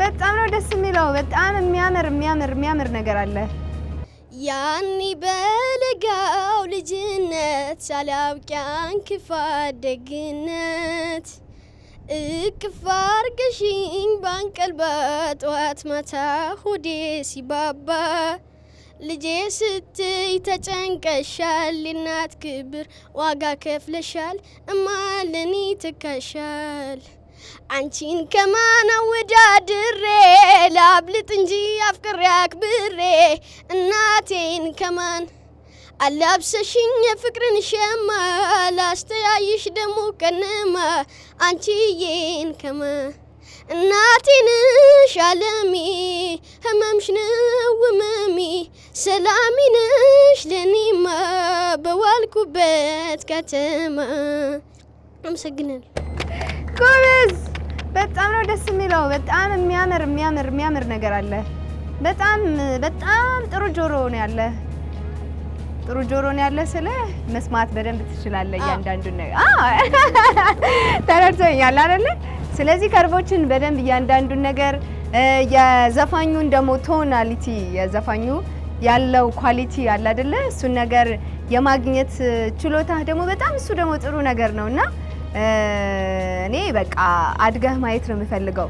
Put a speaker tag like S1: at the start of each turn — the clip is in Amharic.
S1: በጣም ነው ደስ የሚለው በጣም የሚያምር ነገር አለ
S2: ያኒ በለጋው ልጅነት ሳላውቅ አንክፋት ደግነት እክፋርገሽኝ ባንቀልባ ጠዋት ማታ ሆዴ ሲባባ ልጄ ስትይ ተጨንቀሻል እናት ክብር ዋጋ ከፍለሻል እማለኒ ተካሻል አንቺን ከማን አወዳድሬ ላብልጥ እንጂ አፍቅሬ አክብሬ እናቴን ከማን አላብሰሽኝ የፍቅርን ሸማ ላስተያይሽ ደሞ ከነማ አንቺዬን ከማን እናቴንሽ ዓለሜ ህመምሽ ነው ህመሜ ሰላሜ ነሽ ለኔማ በዋልኩበት ከተማ አመሰግናለሁ
S1: ጎበዝ በጣም ነው ደስ የሚለው በጣም የሚያምር ነገር አለ በጣም ጥሩ ጆሮ ነው ያለ ጥሩ ጆሮ ነው ያለ ስለ መስማት በደንብ ትችላለህ ያንዳንዱ ነገር ተረድቶኛል አይደል ስለዚህ ከርቦችን በደንብ ያንዳንዱ ነገር የዘፋኙን ደሞ ቶናሊቲ የዘፋኙ ያለው ኳሊቲ አለ አይደል እሱ ነገር የማግኘት ችሎታ ደሞ በጣም እሱ ደሞ ጥሩ ነገር ነውና እኔ በቃ አድገህ ማየት ነው የምፈልገው